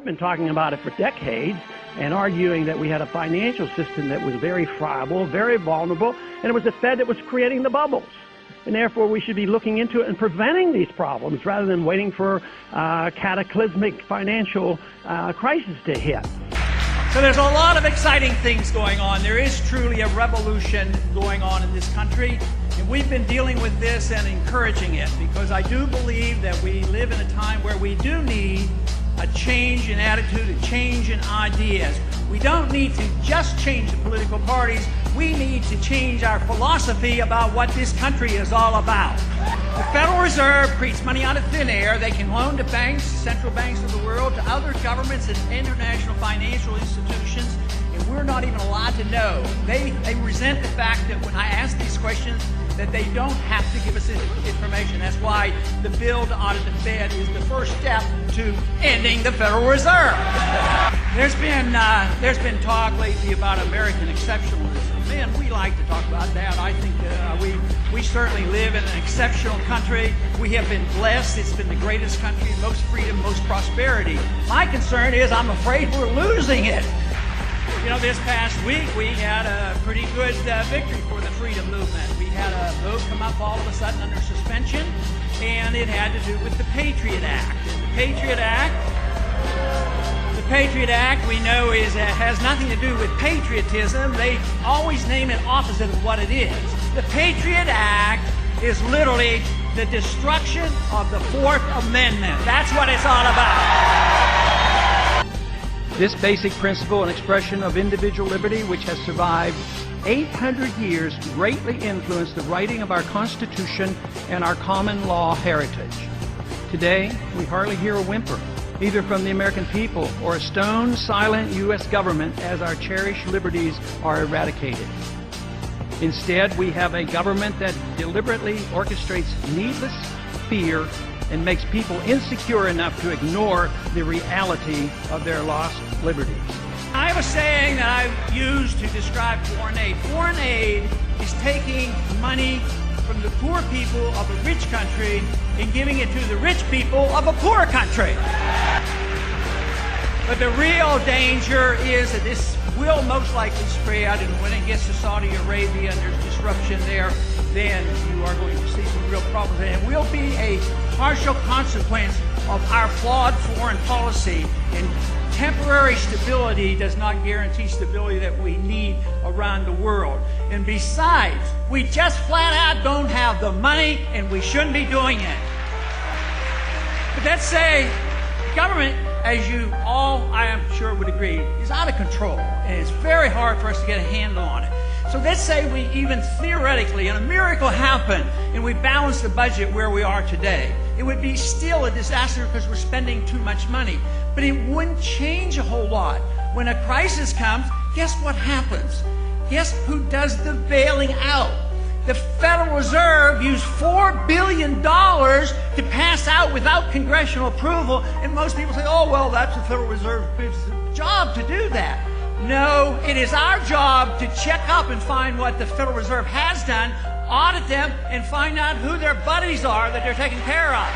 I've been talking about it for decades and arguing that we had a financial system that was very friable, very vulnerable, and it was the Fed that was creating the bubbles. And therefore, we should be looking into it and preventing these problems rather than waiting for cataclysmic financial crisis to hit. So there's a lot of exciting things going on. There is truly a revolution going on in this country. And we've been dealing with this and encouraging it because I do believe that we live in a time where we do need a change in attitude, a change in ideas. We don't need to just change the political parties. We need to change our philosophy about what this country is all about. The Federal Reserve creates money out of thin air. They can loan to banks, central banks of the world, to other governments and international financial institutions, and we're not even allowed to know. They resent the fact that when I ask these questions, that they don't have to give us information. That's why the bill to audit the Fed is the first step to ending the Federal Reserve. There's been talk lately about American exceptionalism. Man, we like to talk about that. I think we certainly live in an exceptional country. We have been blessed. It's been the greatest country, most freedom, most prosperity. My concern is I'm afraid we're losing it. You know, this past week we had a pretty good victory for the freedom movement. We had a vote come up all of a sudden under suspension, and it had to do with the Patriot Act. And the Patriot Act we know has nothing to do with patriotism. They always name it opposite of what it is. The Patriot Act is literally the destruction of the Fourth Amendment. That's what it's all about. This basic principle and expression of individual liberty, which has survived 800 years, greatly influenced the writing of our Constitution and our common law heritage. Today, we hardly hear a whimper, either from the American people or a stone silent U.S. government as our cherished liberties are eradicated. Instead, we have a government that deliberately orchestrates needless fear and makes people insecure enough to ignore the reality of their lost liberties. I have a saying that I've used to describe foreign aid. Foreign aid is taking money from the poor people of a rich country and giving it to the rich people of a poor country. But the real danger is that this will most likely spread, and when it gets to Saudi Arabia and there's disruption there, then you are going to see some real problems. And it will be a partial consequence of our flawed foreign policy. And temporary stability does not guarantee stability that we need around the world. And besides, we just flat out don't have the money, and we shouldn't be doing it. But let's say government, as you all, I am sure, would agree, is out of control, and it's very hard for us to get a handle on it. So let's say we even theoretically, and a miracle happened, and we balance the budget where we are today. It would be still a disaster because we're spending too much money. But it wouldn't change a whole lot. When a crisis comes, guess what happens? Guess who does the bailing out? The Federal Reserve used $4 billion to pass out without congressional approval, and most people say, oh, well, that's the Federal Reserve's job to do that. No, it is our job to check up and find what the Federal Reserve has done, audit them, and find out who their buddies are that they're taking care of.